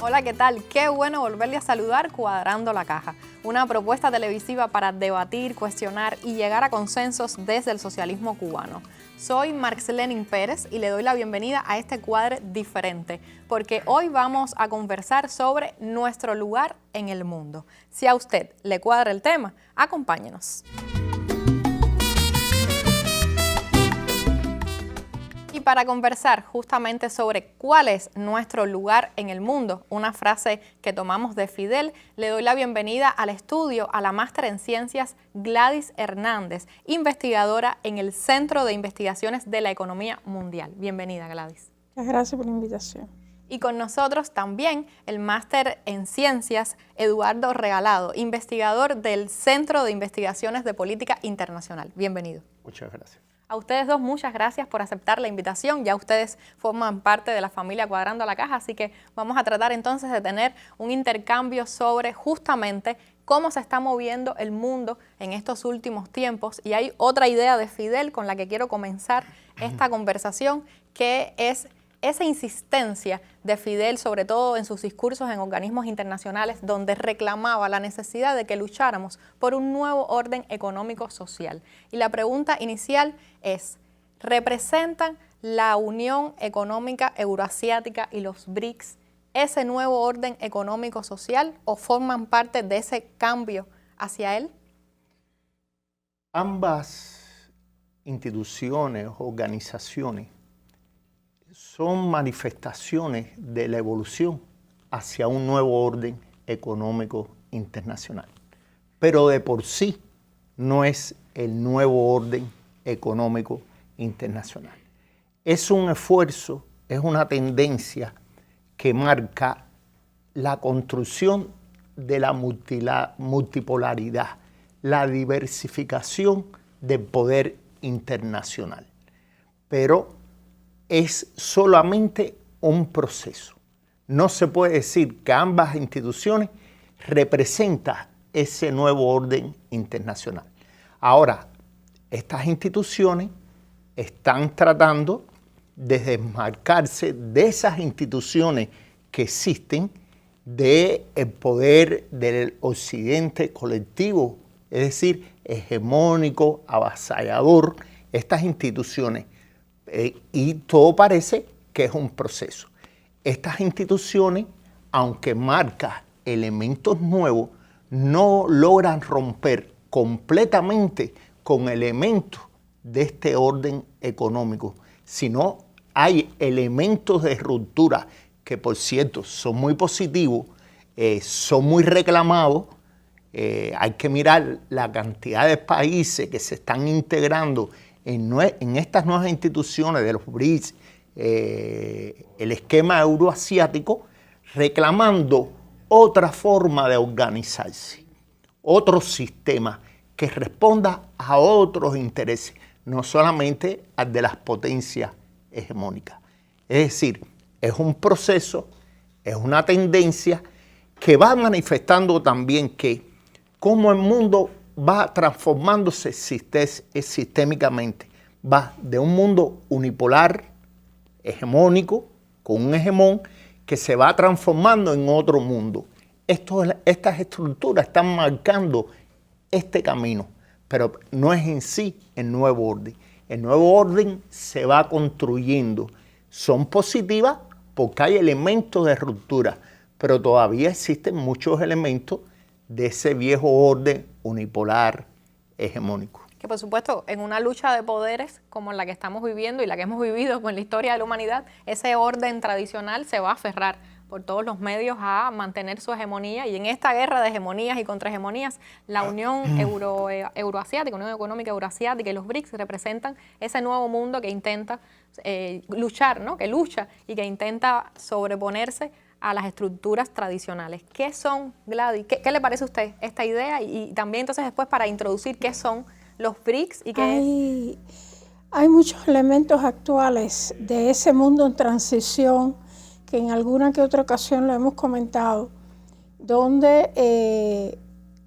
Hola, ¿qué tal? Qué bueno volverle a saludar Cuadrando la Caja, una propuesta televisiva para debatir, cuestionar y llegar a consensos desde el socialismo cubano. Soy Marxlenin Pérez y le doy la bienvenida a este cuadre diferente, porque hoy vamos a conversar sobre nuestro lugar en el mundo. Si a usted le cuadra el tema, acompáñenos. Y para conversar justamente sobre cuál es nuestro lugar en el mundo, una frase que tomamos de Fidel, le doy la bienvenida al estudio a la máster en ciencias Gladys Hernández, investigadora en el Centro de Investigaciones de la Economía Mundial. Bienvenida, Gladys. Muchas gracias por la invitación. Y con nosotros también el máster en ciencias Eduardo Regalado, investigador del Centro de Investigaciones de Política Internacional. Bienvenido. Muchas gracias. A ustedes dos, muchas gracias por aceptar la invitación. Ya ustedes forman parte de la familia Cuadrando la Caja, así que vamos a tratar entonces de tener un intercambio sobre justamente cómo se está moviendo el mundo en estos últimos tiempos. Y hay otra idea de Fidel con la que quiero comenzar esta conversación, que es esa insistencia de Fidel, sobre todo en sus discursos en organismos internacionales, donde reclamaba la necesidad de que lucháramos por un nuevo orden económico-social. Y la pregunta inicial es, ¿representan la Unión Económica Euroasiática y los BRICS ese nuevo orden económico-social o forman parte de ese cambio hacia él? Ambas instituciones, organizaciones, son manifestaciones de la evolución hacia un nuevo orden económico internacional. Pero de por sí no es el nuevo orden económico internacional. Es un esfuerzo, es una tendencia que marca la construcción de la multipolaridad, la diversificación del poder internacional. Pero es solamente un proceso. No se puede decir que ambas instituciones representan ese nuevo orden internacional. Ahora, estas instituciones están tratando de desmarcarse de esas instituciones que existen, del poder del occidente colectivo, es decir, hegemónico, avasallador. Estas instituciones y todo parece que es un proceso. Estas instituciones, aunque marcan elementos nuevos, no logran romper completamente con elementos de este orden económico, sino hay elementos de ruptura que, por cierto, son muy positivos, son muy reclamados. Hay que mirar la cantidad de países que se están integrando en estas nuevas instituciones de los BRICS, el esquema euroasiático, reclamando otra forma de organizarse, otro sistema que responda a otros intereses, no solamente al de las potencias hegemónicas. Es decir, es un proceso, es una tendencia que va manifestando también que cómo el mundo va transformándose sistémicamente. Va de un mundo unipolar, hegemónico, con un hegemón, que se va transformando en otro mundo. Estas estructuras están marcando este camino, pero no es en sí el nuevo orden. El nuevo orden se va construyendo. Son positivas porque hay elementos de ruptura, pero todavía existen muchos elementos de ese viejo orden unipolar, hegemónico. Que por supuesto, en una lucha de poderes como la que estamos viviendo y la que hemos vivido con la historia de la humanidad, ese orden tradicional se va a aferrar por todos los medios a mantener su hegemonía, y en esta guerra de hegemonías y contrahegemonías, la Unión Euroasiática, Unión Económica Euroasiática y los BRICS representan ese nuevo mundo que intenta luchar, ¿no? Que lucha y que intenta sobreponerse a las estructuras tradicionales. ¿Qué son, Gladys? ¿Qué le parece a usted esta idea? Y también entonces después para introducir qué son los BRICS y qué es. Hay muchos elementos actuales de ese mundo en transición que en alguna que otra ocasión lo hemos comentado, donde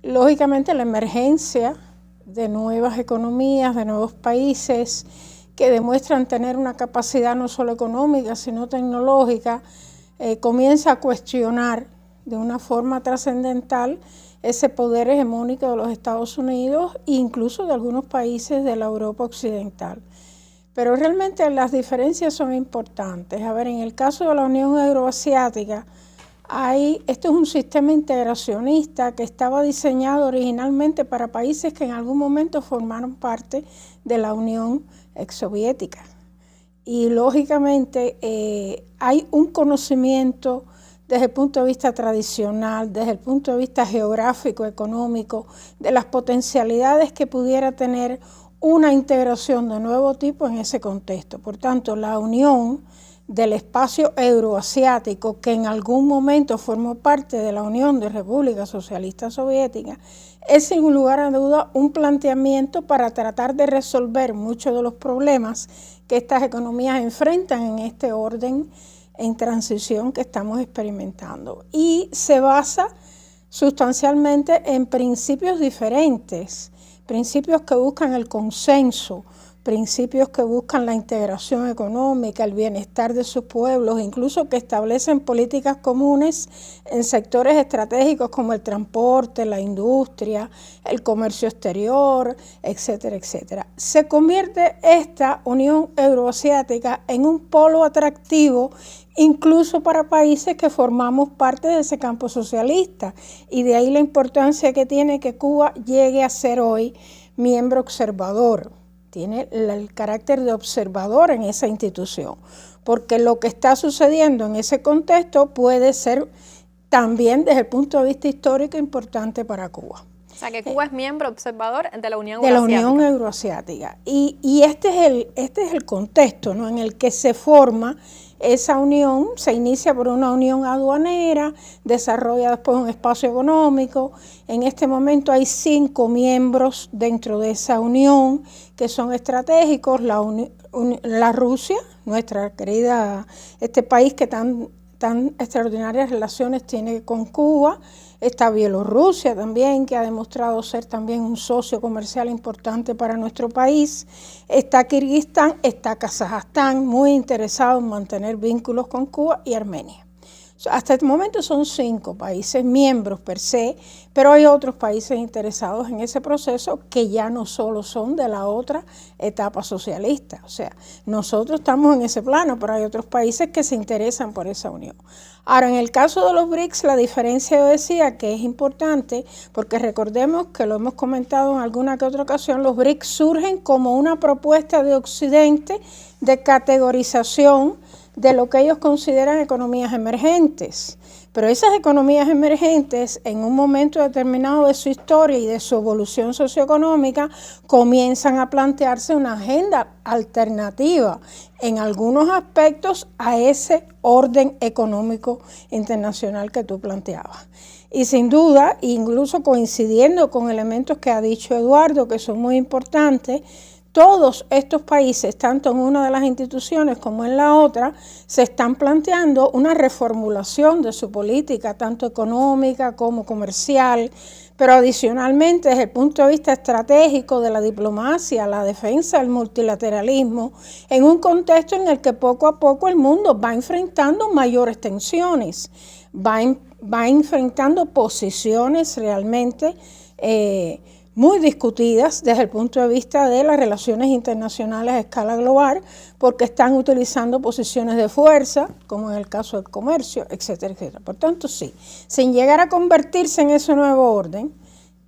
lógicamente la emergencia de nuevas economías, de nuevos países que demuestran tener una capacidad no solo económica, sino tecnológica, comienza a cuestionar de una forma trascendental ese poder hegemónico de los Estados Unidos e incluso de algunos países de la Europa occidental. Pero realmente las diferencias son importantes. A ver, en el caso de la Unión Euroasiática, este es un sistema integracionista que estaba diseñado originalmente para países que en algún momento formaron parte de la Unión Exsoviética. Y lógicamente hay un conocimiento desde el punto de vista tradicional, desde el punto de vista geográfico, económico, de las potencialidades que pudiera tener una integración de nuevo tipo en ese contexto. Por tanto, la unión del espacio euroasiático, que en algún momento formó parte de la Unión de Repúblicas Socialistas Soviéticas, es sin lugar a duda un planteamiento para tratar de resolver muchos de los problemas que estas economías enfrentan en este orden en transición que estamos experimentando. Y se basa sustancialmente en principios diferentes, principios que buscan el consenso, principios que buscan la integración económica, el bienestar de sus pueblos, incluso que establecen políticas comunes en sectores estratégicos como el transporte, la industria, el comercio exterior, etcétera, etcétera. Se convierte esta Unión Euroasiática en un polo atractivo incluso para países que formamos parte de ese campo socialista, y de ahí la importancia que tiene que Cuba llegue a ser hoy miembro observador. Tiene el carácter de observador en esa institución, porque lo que está sucediendo en ese contexto puede ser también desde el punto de vista histórico importante para Cuba. O sea, que Cuba es miembro observador de la Unión Euroasiática. De la Unión Euroasiática. Y este es el contexto, ¿no?, en el que se forma esa unión. Se inicia por una unión aduanera, desarrolla después un espacio económico. En este momento hay 5 miembros dentro de esa unión que son estratégicos. La Rusia, nuestra querida, este país que tan extraordinarias relaciones tiene con Cuba. Está Bielorrusia también, que ha demostrado ser también un socio comercial importante para nuestro país. Está Kirguistán, está Kazajstán, muy interesado en mantener vínculos con Cuba, y Armenia. Hasta el momento son 5 países miembros per se, pero hay otros países interesados en ese proceso que ya no solo son de la otra etapa socialista. O sea, nosotros estamos en ese plano, pero hay otros países que se interesan por esa unión. Ahora, en el caso de los BRICS, la diferencia, yo decía que es importante, porque recordemos que lo hemos comentado en alguna que otra ocasión, los BRICS surgen como una propuesta de Occidente de categorización de lo que ellos consideran economías emergentes. Pero esas economías emergentes, en un momento determinado de su historia y de su evolución socioeconómica, comienzan a plantearse una agenda alternativa en algunos aspectos a ese orden económico internacional que tú planteabas. Y sin duda, incluso coincidiendo con elementos que ha dicho Eduardo, que son muy importantes, todos estos países, tanto en una de las instituciones como en la otra, se están planteando una reformulación de su política, tanto económica como comercial, pero adicionalmente desde el punto de vista estratégico de la diplomacia, la defensa del multilateralismo, en un contexto en el que poco a poco el mundo va enfrentando mayores tensiones, va enfrentando posiciones realmente muy discutidas desde el punto de vista de las relaciones internacionales a escala global, porque están utilizando posiciones de fuerza, como en el caso del comercio, etcétera, etcétera. Por tanto, sí, sin llegar a convertirse en ese nuevo orden,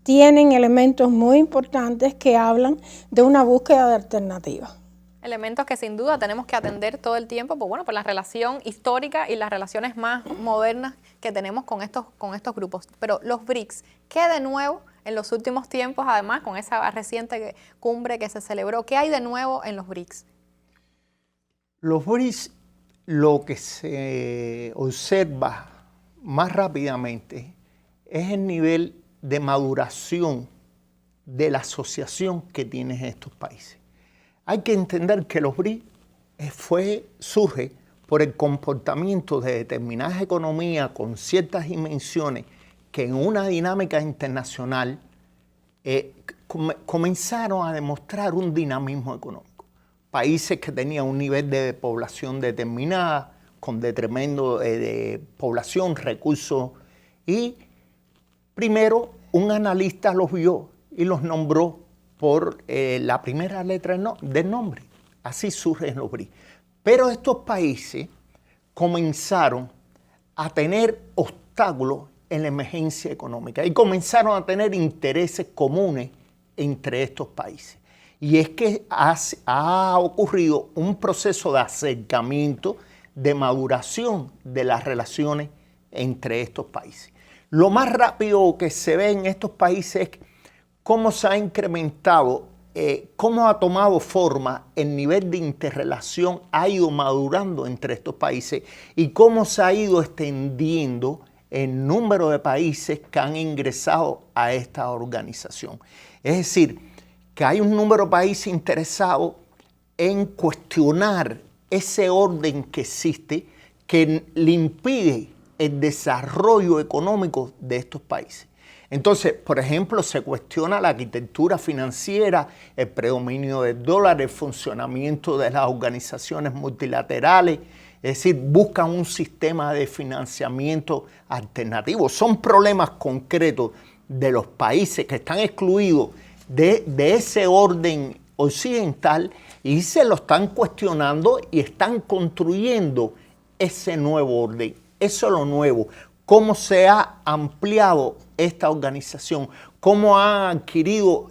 tienen elementos muy importantes que hablan de una búsqueda de alternativas. Elementos que sin duda tenemos que atender todo el tiempo, pues bueno, por la relación histórica y las relaciones más modernas que tenemos con estos grupos. Pero los BRICS, ¿qué de nuevo en los últimos tiempos, además con esa reciente cumbre que se celebró? ¿Qué hay de nuevo en los BRICS? Los BRICS, lo que se observa más rápidamente es el nivel de maduración de la asociación que tienen estos países. Hay que entender que los BRICS surge por el comportamiento de determinadas economías con ciertas dimensiones que en una dinámica internacional comenzaron a demostrar un dinamismo económico. Países que tenían un nivel de población determinada, con detrimento de población, recursos, y primero un analista los vio y los nombró por la primera letra del nombre. Así surgen los BRICS. Pero estos países comenzaron a tener obstáculos en la emergencia económica y comenzaron a tener intereses comunes entre estos países. Y es que ha ocurrido un proceso de acercamiento, de maduración de las relaciones entre estos países. Lo más rápido que se ve en estos países es cómo se ha incrementado, cómo ha tomado forma el nivel de interrelación, ha ido madurando entre estos países y cómo se ha ido extendiendo el número de países que han ingresado a esta organización. Es decir, que hay un número de países interesados en cuestionar ese orden que existe, que le impide el desarrollo económico de estos países. Entonces, por ejemplo, se cuestiona la arquitectura financiera, el predominio del dólar, el funcionamiento de las organizaciones multilaterales, es decir, buscan un sistema de financiamiento alternativo. Son problemas concretos de los países que están excluidos de ese orden occidental y se lo están cuestionando y están construyendo ese nuevo orden. Eso es lo nuevo. Cómo se ha ampliado esta organización, cómo han adquirido,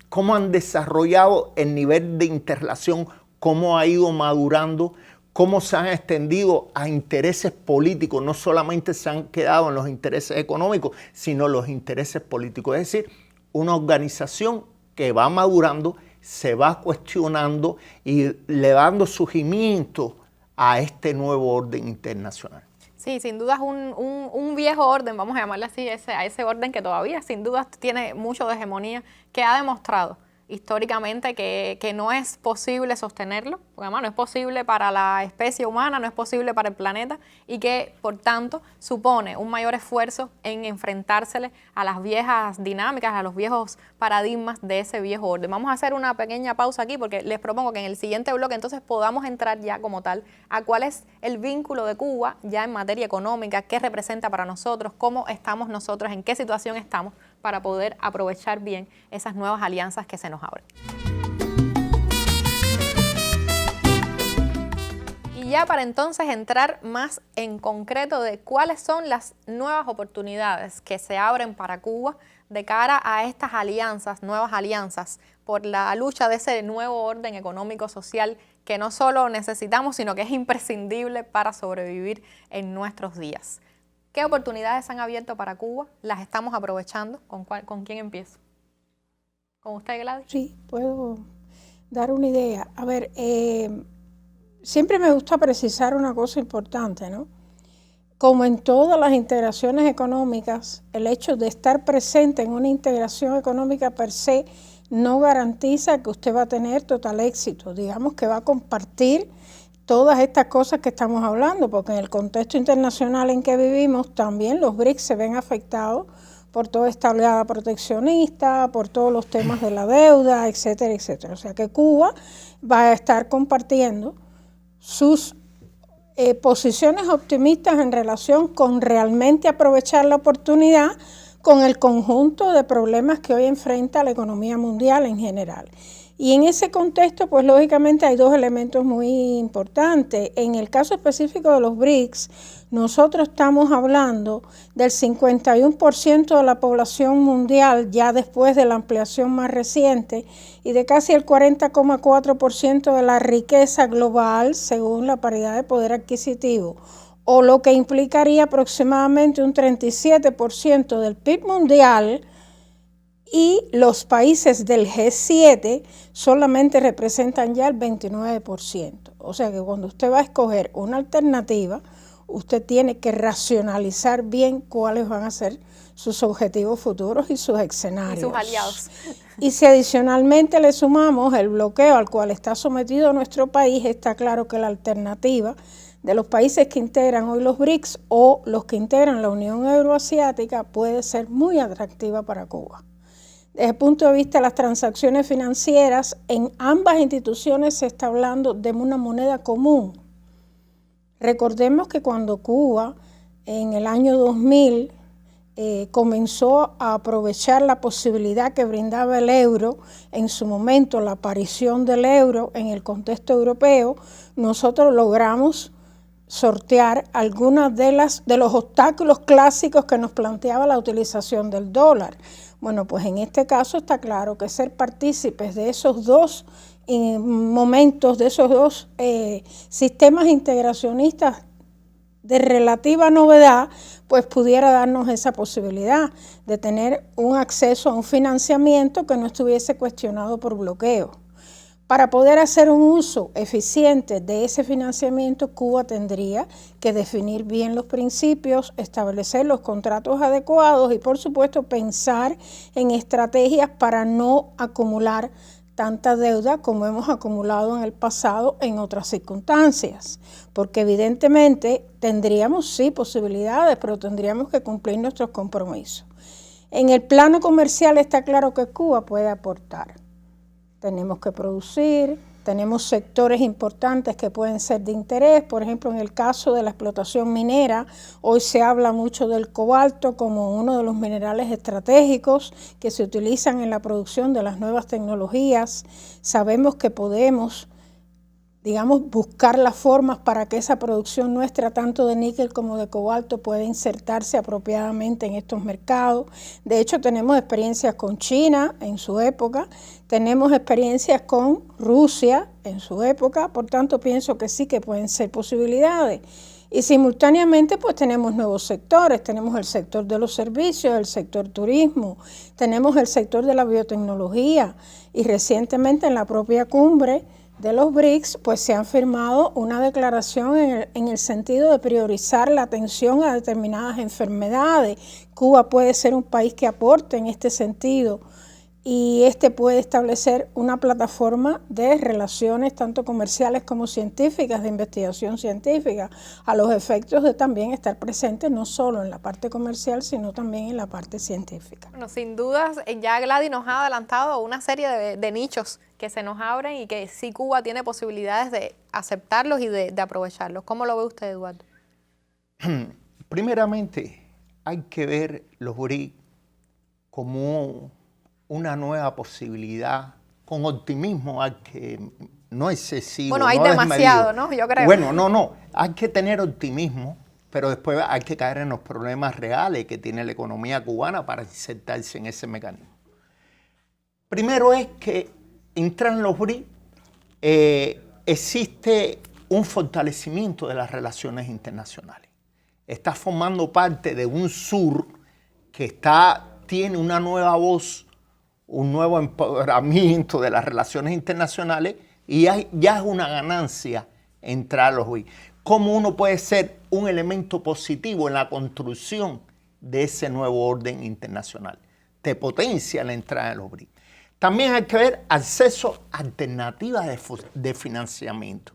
cómo han desarrollado el nivel de interrelación, cómo ha ido madurando, cómo se han extendido a intereses políticos. No solamente se han quedado en los intereses económicos, sino los intereses políticos. Es decir, una organización que va madurando, se va cuestionando y le dando surgimiento a este nuevo orden internacional. Sí, sin duda es un viejo orden, vamos a llamarle así, a ese orden que todavía sin duda tiene mucho de hegemonía, que ha demostrado históricamente que no es posible sostenerlo, porque además no es posible para la especie humana, no es posible para el planeta y que por tanto supone un mayor esfuerzo en enfrentársele a las viejas dinámicas, a los viejos paradigmas de ese viejo orden. Vamos a hacer una pequeña pausa aquí porque les propongo que en el siguiente bloque entonces podamos entrar ya como tal a cuál es el vínculo de Cuba ya en materia económica, qué representa para nosotros, cómo estamos nosotros, en qué situación estamos para poder aprovechar bien esas nuevas alianzas que se nos abren. Y ya para entonces entrar más en concreto de cuáles son las nuevas oportunidades que se abren para Cuba de cara a estas alianzas, nuevas alianzas por la lucha de ese nuevo orden económico social que no solo necesitamos, sino que es imprescindible para sobrevivir en nuestros días. ¿Qué oportunidades han abierto para Cuba? ¿Las estamos aprovechando? ¿Con quién empiezo? ¿Con usted, Gladys? Sí, puedo dar una idea. A ver, siempre me gusta precisar una cosa importante, ¿no? Como en todas las integraciones económicas, el hecho de estar presente en una integración económica per se no garantiza que usted va a tener total éxito. Digamos que va a compartir todas estas cosas que estamos hablando, porque en el contexto internacional en que vivimos también los BRICS se ven afectados por toda esta oleada proteccionista, por todos los temas de la deuda, etcétera, etcétera. O sea que Cuba va a estar compartiendo sus posiciones optimistas en relación con realmente aprovechar la oportunidad con el conjunto de problemas que hoy enfrenta la economía mundial en general. Y en ese contexto, pues lógicamente hay dos elementos muy importantes. En el caso específico de los BRICS, nosotros estamos hablando del 51% de la población mundial ya después de la ampliación más reciente y de casi el 40,4% de la riqueza global según la paridad de poder adquisitivo, o lo que implicaría aproximadamente un 37% del PIB mundial. Y los países del G7 solamente representan ya el 29%. O sea que cuando usted va a escoger una alternativa, usted tiene que racionalizar bien cuáles van a ser sus objetivos futuros y sus escenarios. Y sus aliados. Y si adicionalmente le sumamos el bloqueo al cual está sometido nuestro país, está claro que la alternativa de los países que integran hoy los BRICS o los que integran la Unión Euroasiática puede ser muy atractiva para Cuba. Desde el punto de vista de las transacciones financieras, en ambas instituciones se está hablando de una moneda común. Recordemos que cuando Cuba en el año 2000 comenzó a aprovechar la posibilidad que brindaba el euro, en su momento la aparición del euro en el contexto europeo, nosotros logramos sortear algunas de los obstáculos clásicos que nos planteaba la utilización del dólar. Bueno, pues en este caso está claro que ser partícipes de esos dos momentos, de esos dos sistemas integracionistas de relativa novedad, pues pudiera darnos esa posibilidad de tener un acceso a un financiamiento que no estuviese cuestionado por bloqueo. Para poder hacer un uso eficiente de ese financiamiento, Cuba tendría que definir bien los principios, establecer los contratos adecuados y, por supuesto, pensar en estrategias para no acumular tanta deuda como hemos acumulado en el pasado en otras circunstancias, porque evidentemente tendríamos sí posibilidades, pero tendríamos que cumplir nuestros compromisos. En el plano comercial está claro que Cuba puede aportar. Tenemos que producir, tenemos sectores importantes que pueden ser de interés, por ejemplo, en el caso de la explotación minera, hoy se habla mucho del cobalto como uno de los minerales estratégicos que se utilizan en la producción de las nuevas tecnologías. Sabemos que podemos, digamos, buscar las formas para que esa producción nuestra, tanto de níquel como de cobalto, pueda insertarse apropiadamente en estos mercados. De hecho, tenemos experiencias con China en su época, tenemos experiencias con Rusia en su época, por tanto pienso que sí que pueden ser posibilidades. Y simultáneamente pues tenemos nuevos sectores, tenemos el sector de los servicios, el sector turismo, tenemos el sector de la biotecnología y recientemente en la propia cumbre de los BRICS, pues se han firmado una declaración en el sentido de priorizar la atención a determinadas enfermedades. Cuba puede ser un país que aporte en este sentido y puede establecer una plataforma de relaciones tanto comerciales como científicas, de investigación científica, a los efectos de también estar presente no solo en la parte comercial, sino también en la parte científica. Bueno, sin dudas, ya Gladys nos ha adelantado una serie de nichos que se nos abren y que sí Cuba tiene posibilidades de aceptarlos y de aprovecharlos. ¿Cómo lo ve usted, Eduardo? Primeramente, hay que ver los BRICS como una nueva posibilidad, con optimismo, hay que, no excesivo. Bueno, hay no demasiado, ¿no? Yo creo. Bueno, no, hay que tener optimismo, pero después hay que caer en los problemas reales que tiene la economía cubana para insertarse en ese mecanismo. Primero es que entran los BRICS, existe un fortalecimiento de las relaciones internacionales. Está formando parte de un sur que tiene una nueva voz, un nuevo empoderamiento de las relaciones internacionales y ya es una ganancia entrar a los BRICS. ¿Cómo uno puede ser un elemento positivo en la construcción de ese nuevo orden internacional? Te potencia la entrada de los BRICS. También hay que ver acceso a alternativas de financiamiento.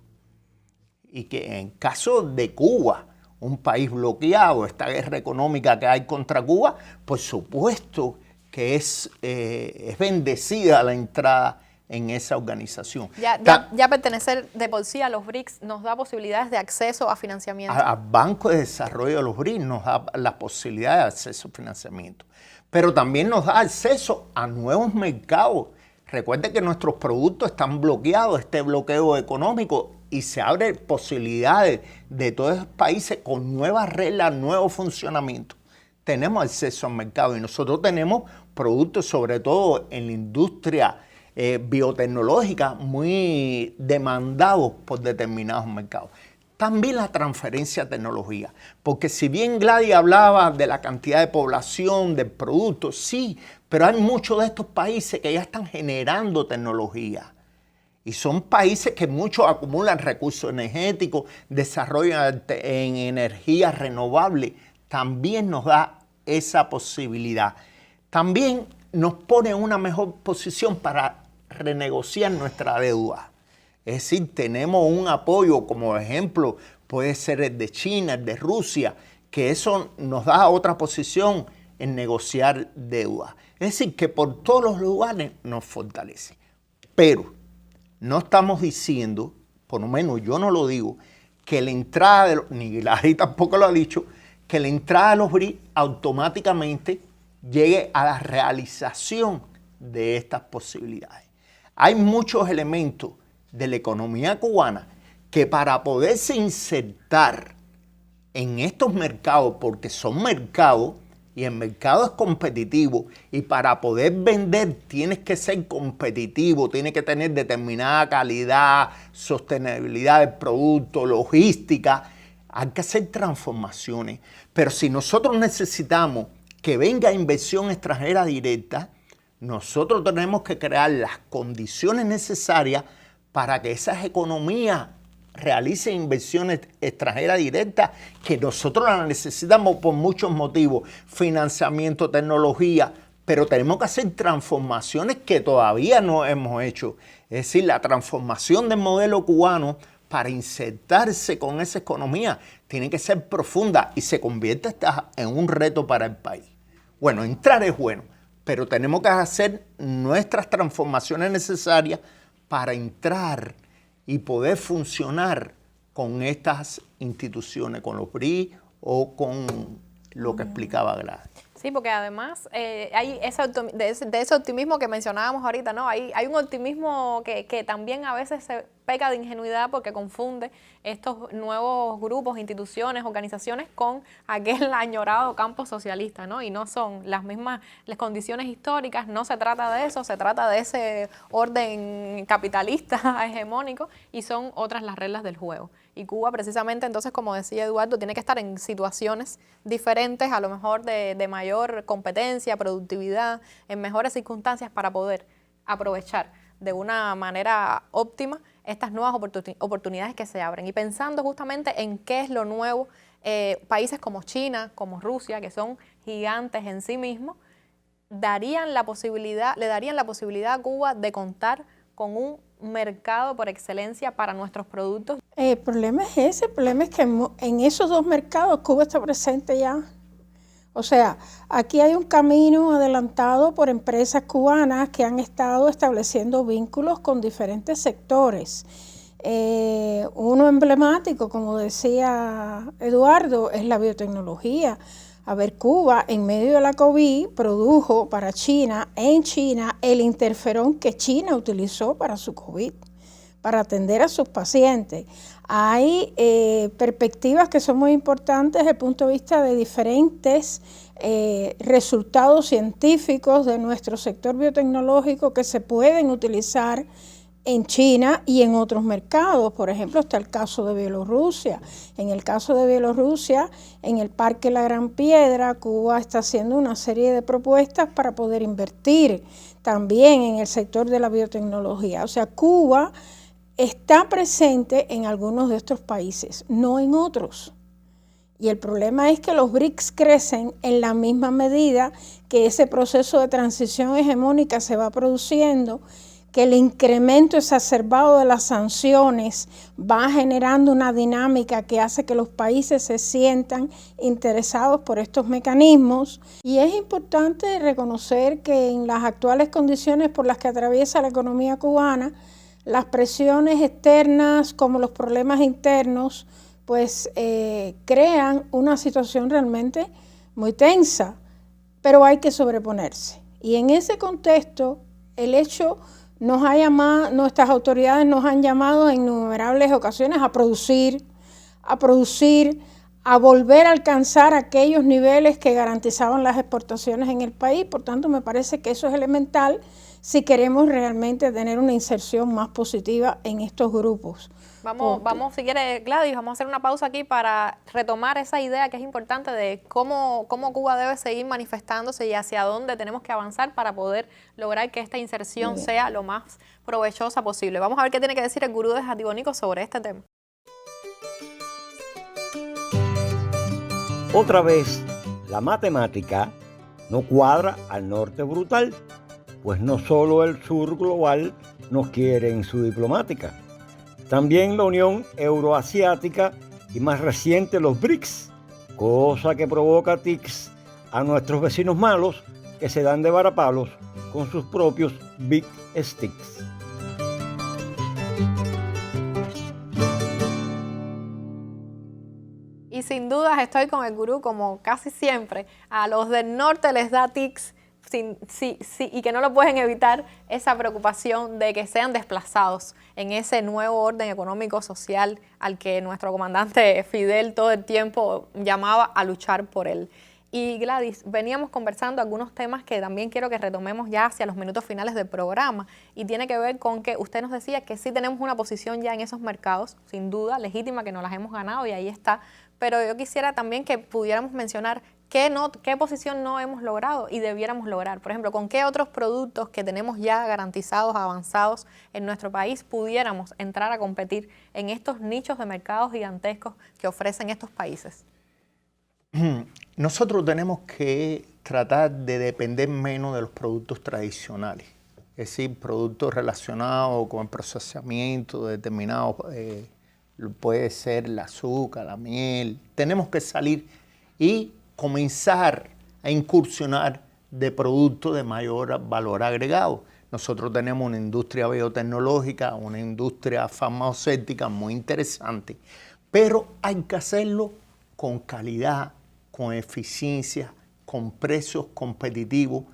Y que en caso de Cuba, un país bloqueado, esta guerra económica que hay contra Cuba, por supuesto que es bendecida la entrada en esa organización. Ya pertenecer de por sí a los BRICS nos da posibilidades de acceso a financiamiento. Al Banco de Desarrollo de los BRICS nos da la posibilidad de acceso a financiamiento, pero también nos da acceso a nuevos mercados. Recuerden que nuestros productos están bloqueados, este bloqueo económico, y se abren posibilidades de todos esos países con nuevas reglas, nuevo funcionamiento. Tenemos acceso al mercado y nosotros tenemos productos, sobre todo en la industria biotecnológica, muy demandados por determinados mercados. También la transferencia de tecnología, porque si bien Gladys hablaba de la cantidad de población, del producto, sí, pero hay muchos de estos países que ya están generando tecnología. Y son países que muchos acumulan recursos energéticos, desarrollan en energías renovables. También nos da esa posibilidad. También nos pone en una mejor posición para renegociar nuestra deuda. Es decir, tenemos un apoyo, como ejemplo, puede ser el de China, el de Rusia, que eso nos da otra posición en negociar deuda. Es decir, que por todos los lugares nos fortalece. Pero no estamos diciendo, por lo menos yo no lo digo, que la entrada ni Hillary tampoco lo ha dicho, que la entrada de los BRICS automáticamente llegue a la realización de estas posibilidades. Hay muchos elementos de la economía cubana que para poderse insertar en estos mercados, porque son mercados y el mercado es competitivo, y para poder vender tienes que ser competitivo, tienes que tener determinada calidad, sostenibilidad del producto, logística, hay que hacer transformaciones. Pero si nosotros necesitamos que venga inversión extranjera directa, nosotros tenemos que crear las condiciones necesarias para que esas economías realicen inversiones extranjeras directas, que nosotros las necesitamos por muchos motivos, financiamiento, tecnología, pero tenemos que hacer transformaciones que todavía no hemos hecho. Es decir, la transformación del modelo cubano para insertarse con esa economía tiene que ser profunda y se convierte hasta en un reto para el país. Bueno, entrar es bueno, pero tenemos que hacer nuestras transformaciones necesarias para entrar y poder funcionar con estas instituciones, con los BRICS o con lo que explicaba Gladys. Sí, porque además hay de ese optimismo que mencionábamos ahorita, ¿no? Hay un optimismo que también a veces se peca de ingenuidad porque confunde estos nuevos grupos, instituciones, organizaciones con aquel añorado campo socialista, ¿no? Y no son las mismas las condiciones históricas, no se trata de eso, se trata de ese orden capitalista hegemónico y son otras las reglas del juego. Y Cuba precisamente, entonces, como decía Eduardo, tiene que estar en situaciones diferentes, a lo mejor de mayor competencia, productividad, en mejores circunstancias para poder aprovechar de una manera óptima estas nuevas oportunidades que se abren. Y pensando justamente en qué es lo nuevo, países como China, como Rusia, que son gigantes en sí mismos, le darían la posibilidad a Cuba de contar con un mercado por excelencia para nuestros productos. El problema es ese, el problema es que en esos dos mercados Cuba está presente ya. O sea, aquí hay un camino adelantado por empresas cubanas que han estado estableciendo vínculos con diferentes sectores. Uno emblemático, como decía Eduardo, es la biotecnología. A ver, Cuba en medio de la COVID produjo para China, en China, el interferón que China utilizó para su COVID, para atender a sus pacientes. Hay perspectivas que son muy importantes desde el punto de vista de diferentes resultados científicos de nuestro sector biotecnológico que se pueden utilizar en China y en otros mercados. Por ejemplo, está el caso de Bielorrusia. En el caso de Bielorrusia, en el Parque La Gran Piedra, Cuba está haciendo una serie de propuestas para poder invertir también en el sector de la biotecnología. O sea, Cuba está presente en algunos de estos países, no en otros. Y el problema es que los BRICS crecen en la misma medida que ese proceso de transición hegemónica se va produciendo, que el incremento exacerbado de las sanciones va generando una dinámica que hace que los países se sientan interesados por estos mecanismos. Y es importante reconocer que en las actuales condiciones por las que atraviesa la economía cubana, las presiones externas como los problemas internos, pues crean una situación realmente muy tensa, pero hay que sobreponerse. Y en ese contexto, el hecho nuestras autoridades nos han llamado en innumerables ocasiones a producir, a volver a alcanzar aquellos niveles que garantizaban las exportaciones en el país. Por tanto, me parece que eso es elemental si queremos realmente tener una inserción más positiva en estos grupos. Vamos, si quiere, Gladys, vamos a hacer una pausa aquí para retomar esa idea que es importante de cómo Cuba debe seguir manifestándose y hacia dónde tenemos que avanzar para poder lograr que esta inserción sea lo más provechosa posible. Vamos a ver qué tiene que decir el gurú de Jatibonico sobre este tema. Otra vez, la matemática no cuadra al norte brutal, pues no solo el sur global nos quiere en su diplomática, también la Unión Euroasiática y más reciente los BRICS, cosa que provoca tics a nuestros vecinos malos que se dan de varapalos con sus propios Big Sticks. sin dudas estoy con el gurú como casi siempre. A los del norte les da tics y que no lo pueden evitar esa preocupación de que sean desplazados en ese nuevo orden económico social al que nuestro comandante Fidel todo el tiempo llamaba a luchar por él. Y Gladys, veníamos conversando algunos temas que también quiero que retomemos ya hacia los minutos finales del programa, y tiene que ver con que usted nos decía que sí tenemos una posición ya en esos mercados, sin duda, legítima, que nos las hemos ganado y ahí está, pero yo quisiera también que pudiéramos mencionar qué posición no hemos logrado y debiéramos lograr. Por ejemplo, con qué otros productos que tenemos ya garantizados, avanzados en nuestro país, pudiéramos entrar a competir en estos nichos de mercados gigantescos que ofrecen estos países. Nosotros tenemos que tratar de depender menos de los productos tradicionales, es decir, productos relacionados con el procesamiento de determinados, puede ser el azúcar, la miel. Tenemos que salir y comenzar a incursionar de productos de mayor valor agregado. Nosotros tenemos una industria biotecnológica, una industria farmacéutica muy interesante, pero hay que hacerlo con calidad, con eficiencia, con precios competitivos,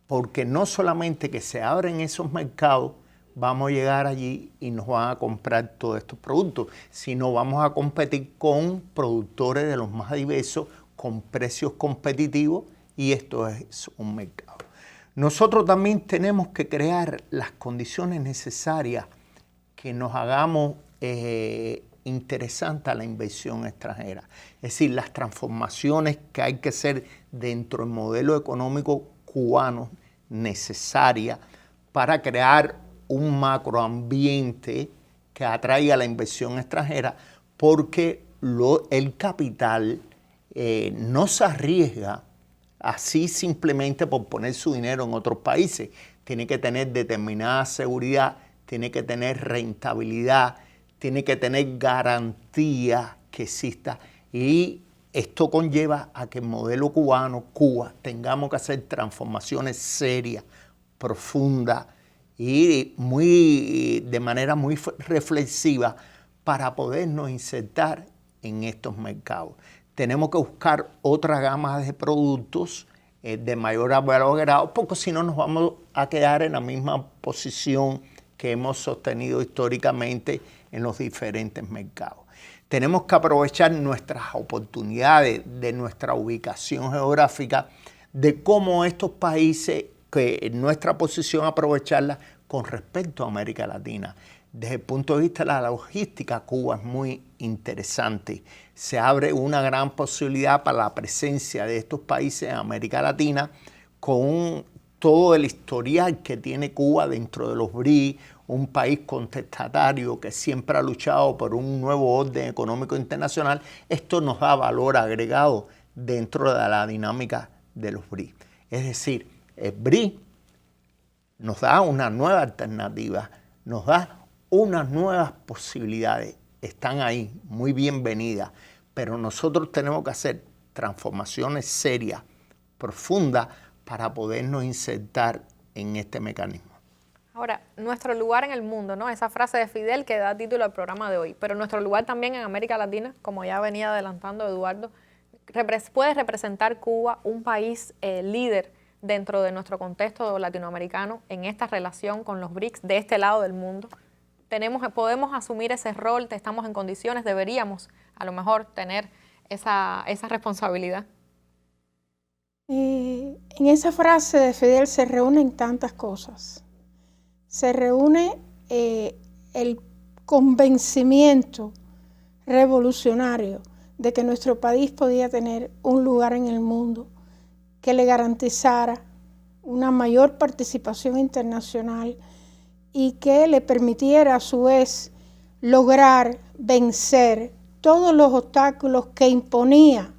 porque no solamente que se abren esos mercados, vamos a llegar allí y nos van a comprar todos estos productos, sino vamos a competir con productores de los más diversos, con precios competitivos, y esto es un mercado. Nosotros también tenemos que crear las condiciones necesarias que nos hagamos interesante a la inversión extranjera. Es decir, las transformaciones que hay que hacer dentro del modelo económico cubano necesarias para crear un macroambiente que atraiga la inversión extranjera, porque el capital no se arriesga así simplemente por poner su dinero en otros países. Tiene que tener determinada seguridad, tiene que tener rentabilidad, tiene que tener garantía que exista, y esto conlleva a que el modelo cubano, Cuba, tengamos que hacer transformaciones serias, profundas y de manera muy reflexiva para podernos insertar en estos mercados. Tenemos que buscar otra gama de productos de mayor valor agregado, porque si no nos vamos a quedar en la misma posición que hemos sostenido históricamente en los diferentes mercados. Tenemos que aprovechar nuestras oportunidades de nuestra ubicación geográfica, de cómo estos países, que nuestra posición aprovecharla con respecto a América Latina. Desde el punto de vista de la logística, Cuba es muy interesante. Se abre una gran posibilidad para la presencia de estos países en América Latina, con todo el historial que tiene Cuba dentro de los BRICS, un país contestatario que siempre ha luchado por un nuevo orden económico internacional. Esto nos da valor agregado dentro de la dinámica de los BRICS. Es decir, el BRICS nos da una nueva alternativa, nos da unas nuevas posibilidades. Están ahí, muy bienvenidas, pero nosotros tenemos que hacer transformaciones serias, profundas, para podernos insertar en este mecanismo. Ahora, nuestro lugar en el mundo, ¿no? Esa frase de Fidel que da título al programa de hoy, pero nuestro lugar también en América Latina, como ya venía adelantando Eduardo, ¿puede representar Cuba un país líder dentro de nuestro contexto latinoamericano en esta relación con los BRICS de este lado del mundo? ¿Podemos asumir ese rol? ¿Estamos en condiciones? ¿Deberíamos a lo mejor tener esa responsabilidad? En esa frase de Fidel se reúnen tantas cosas. Se reúne el convencimiento revolucionario de que nuestro país podía tener un lugar en el mundo que le garantizara una mayor participación internacional y que le permitiera a su vez lograr vencer todos los obstáculos que imponía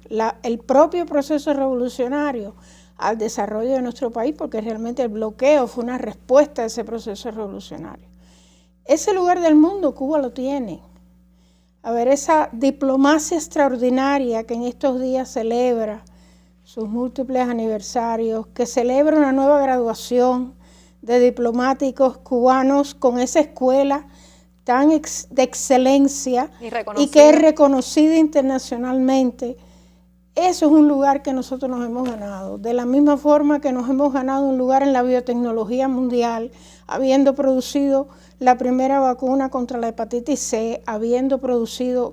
el propio proceso revolucionario al desarrollo de nuestro país, porque realmente el bloqueo fue una respuesta a ese proceso revolucionario. Ese lugar del mundo Cuba lo tiene. A ver, esa diplomacia extraordinaria que en estos días celebra sus múltiples aniversarios, que celebra una nueva graduación de diplomáticos cubanos con esa escuela de excelencia y que es reconocida internacionalmente. Eso es un lugar que nosotros nos hemos ganado, de la misma forma que nos hemos ganado un lugar en la biotecnología mundial, habiendo producido la primera vacuna contra la hepatitis C, habiendo producido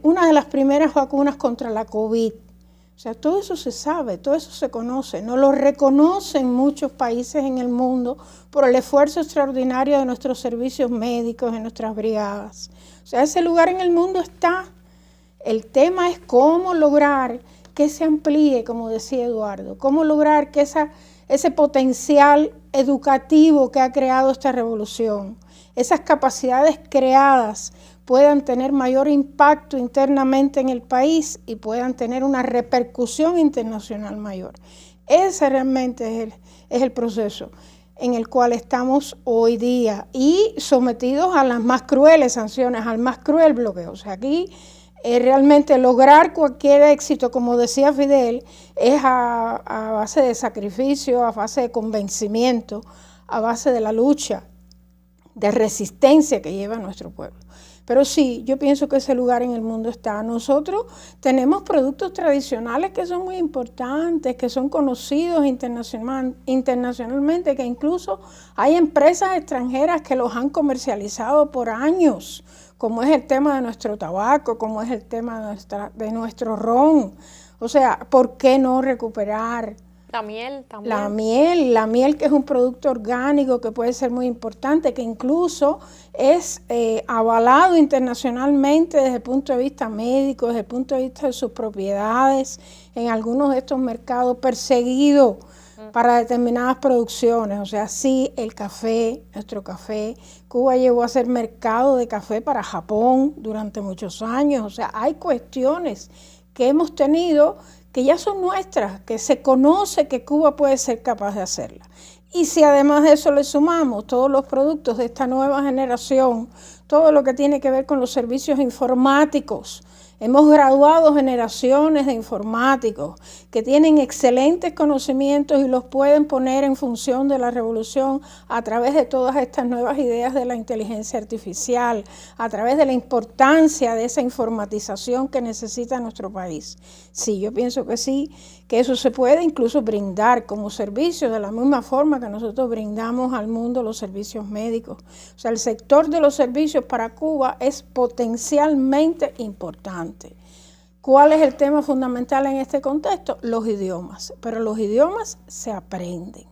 una de las primeras vacunas contra la COVID. O sea, todo eso se sabe, todo eso se conoce, nos lo reconocen muchos países en el mundo por el esfuerzo extraordinario de nuestros servicios médicos, de nuestras brigadas. O sea, ese lugar en el mundo está. El tema es cómo lograr que se amplíe, como decía Eduardo, cómo lograr que ese potencial educativo que ha creado esta revolución, esas capacidades creadas puedan tener mayor impacto internamente en el país y puedan tener una repercusión internacional mayor. Ese realmente es el proceso en el cual estamos hoy día y sometidos a las más crueles sanciones, al más cruel bloqueo. O sea, aquí realmente lograr cualquier éxito, como decía Fidel, es a base de sacrificio, a base de convencimiento, a base de la lucha, de resistencia que lleva nuestro pueblo. Pero sí, yo pienso que ese lugar en el mundo está. Nosotros tenemos productos tradicionales que son muy importantes, que son conocidos internacionalmente, que incluso hay empresas extranjeras que los han comercializado por años, como es el tema de nuestro tabaco, como es el tema de nuestro ron. O sea, ¿por qué no recuperar? La miel también. La miel que es un producto orgánico que puede ser muy importante, que incluso es avalado internacionalmente desde el punto de vista médico, desde el punto de vista de sus propiedades, en algunos de estos mercados perseguidos para determinadas producciones. O sea, sí, el café, nuestro café, Cuba llegó a ser mercado de café para Japón durante muchos años. O sea, hay cuestiones que hemos tenido que ya son nuestras, que se conoce que Cuba puede ser capaz de hacerla. Y si además de eso le sumamos todos los productos de esta nueva generación, todo lo que tiene que ver con los servicios informáticos, hemos graduado generaciones de informáticos que tienen excelentes conocimientos y los pueden poner en función de la revolución a través de todas estas nuevas ideas de la inteligencia artificial, a través de la importancia de esa informatización que necesita nuestro país. Sí, yo pienso que sí, que eso se puede incluso brindar como servicio de la misma forma que nosotros brindamos al mundo los servicios médicos. O sea, el sector de los servicios para Cuba es potencialmente importante. ¿Cuál es el tema fundamental en este contexto? Los idiomas, pero los idiomas se aprenden.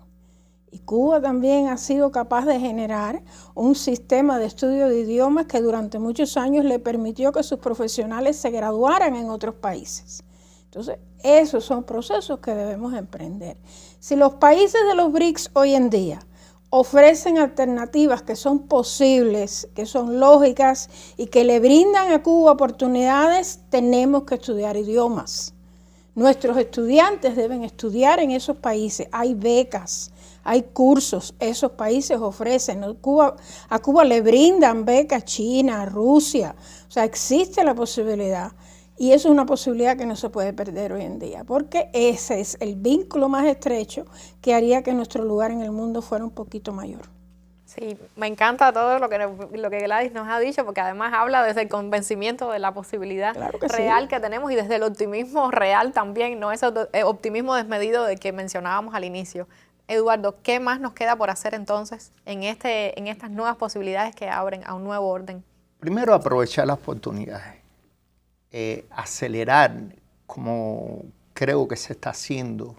Y Cuba también ha sido capaz de generar un sistema de estudio de idiomas que durante muchos años le permitió que sus profesionales se graduaran en otros países. Entonces, esos son procesos que debemos emprender. Si los países de los BRICS hoy en día ofrecen alternativas que son posibles, que son lógicas y que le brindan a Cuba oportunidades, tenemos que estudiar idiomas. Nuestros estudiantes deben estudiar en esos países. Hay becas, hay cursos, esos países ofrecen. A Cuba le brindan becas China, Rusia. O sea, existe la posibilidad. Y eso es una posibilidad que no se puede perder hoy en día, porque ese es el vínculo más estrecho que haría que nuestro lugar en el mundo fuera un poquito mayor. Sí, me encanta todo lo que Gladys nos ha dicho, porque además habla desde el convencimiento de la posibilidad real que tenemos y desde el optimismo real también, no ese optimismo desmedido de que mencionábamos al inicio. Eduardo, ¿qué más nos queda por hacer entonces en estas nuevas posibilidades que abren a un nuevo orden? Primero, aprovechar las oportunidades. Acelerar, como creo que se está haciendo,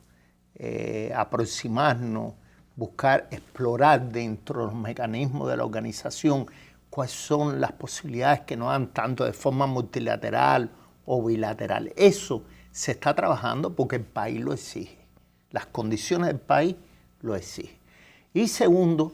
aproximarnos, buscar, explorar dentro de los mecanismos de la organización cuáles son las posibilidades que nos dan tanto de forma multilateral o bilateral. Eso se está trabajando porque el país lo exige, las condiciones del país lo exigen. Y segundo,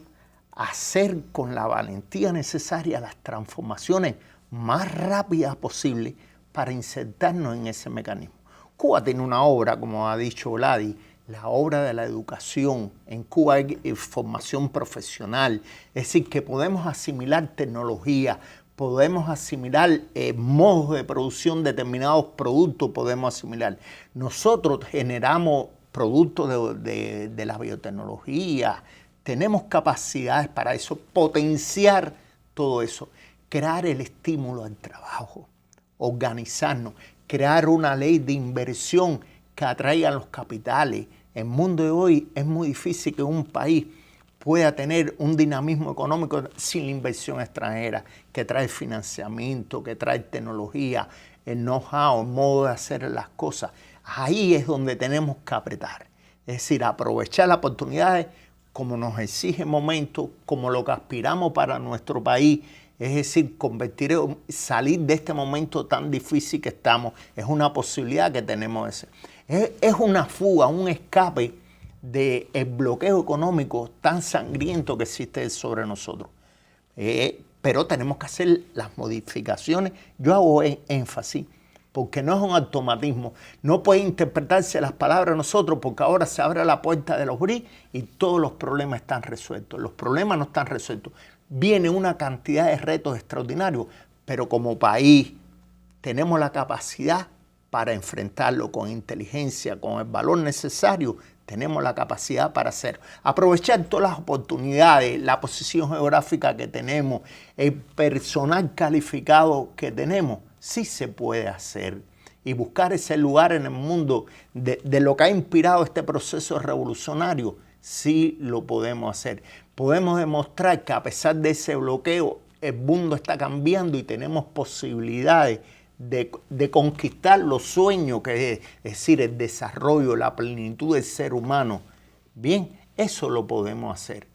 hacer con la valentía necesaria las transformaciones más rápidas posibles para insertarnos en ese mecanismo. Cuba tiene una obra, como ha dicho Gladys, la obra de la educación. En Cuba hay formación profesional, es decir, que podemos asimilar tecnología, podemos asimilar modos de producción, determinados productos podemos asimilar. Nosotros generamos productos de la biotecnología, tenemos capacidades para eso, potenciar todo eso, crear el estímulo al trabajo, organizarnos, crear una ley de inversión que atraiga los capitales. En el mundo de hoy es muy difícil que un país pueda tener un dinamismo económico sin la inversión extranjera, que trae financiamiento, que trae tecnología, el know-how, el modo de hacer las cosas. Ahí es donde tenemos que apretar. Es decir, aprovechar las oportunidades como nos exige el momento, como lo que aspiramos para nuestro país. Es decir, salir de este momento tan difícil que estamos. Es una posibilidad que tenemos. Es una fuga, un escape del bloqueo económico tan sangriento que existe sobre nosotros. Pero tenemos que hacer las modificaciones. Yo hago énfasis, porque no es un automatismo. No puede interpretarse las palabras de nosotros, porque ahora se abre la puerta de los BRICS y todos los problemas están resueltos. Los problemas no están resueltos. Viene una cantidad de retos extraordinarios, pero como país tenemos la capacidad para enfrentarlo con inteligencia, con el valor necesario. Tenemos la capacidad para hacerlo. Aprovechar todas las oportunidades, la posición geográfica que tenemos, el personal calificado que tenemos, sí se puede hacer. Y buscar ese lugar en el mundo de lo que ha inspirado este proceso revolucionario, sí lo podemos hacer. Podemos demostrar que a pesar de ese bloqueo, el mundo está cambiando y tenemos posibilidades de conquistar los sueños, que es decir, el desarrollo, la plenitud del ser humano. Bien, eso lo podemos hacer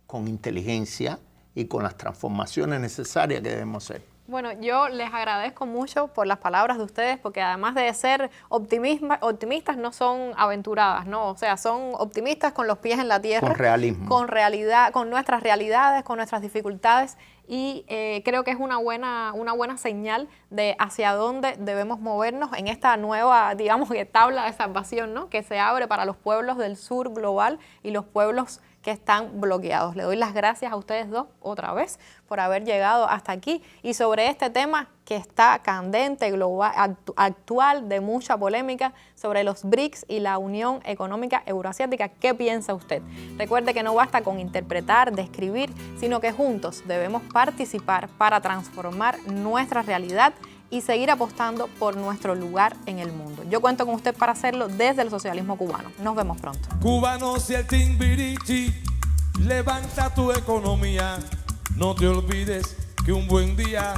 con inteligencia y con las transformaciones necesarias que debemos hacer. Bueno, yo les agradezco mucho por las palabras de ustedes, porque además de ser optimistas, no son aventuradas, ¿no? O sea, son optimistas con los pies en la tierra. Con realismo. Con realidad, con nuestras realidades, con nuestras dificultades. Y creo que es una buena señal de hacia dónde debemos movernos en esta nueva, digamos, tabla de salvación, ¿no? Que se abre para los pueblos del sur global y los pueblos que están bloqueados. Le doy las gracias a ustedes dos otra vez por haber llegado hasta aquí y sobre este tema que está candente, global, actual, de mucha polémica, sobre los BRICS y la Unión Económica Euroasiática. ¿Qué piensa usted? Recuerde que no basta con interpretar, describir, sino que juntos debemos participar para transformar nuestra realidad y seguir apostando por nuestro lugar en el mundo. Yo cuento con usted para hacerlo desde el socialismo cubano. Nos vemos pronto. Cubanos y el Timbirichi, levanta tu economía. No te olvides que un buen día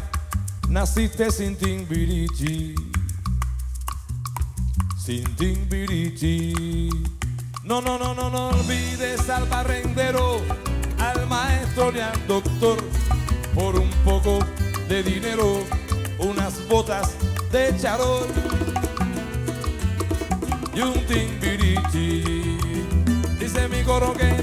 naciste sin Timbirichi. Sin Timbirichi. No olvides al barrendero, al maestro y al doctor. Por un poco de dinero, unas botas de charol y un Timbirichi. Dice mi coro que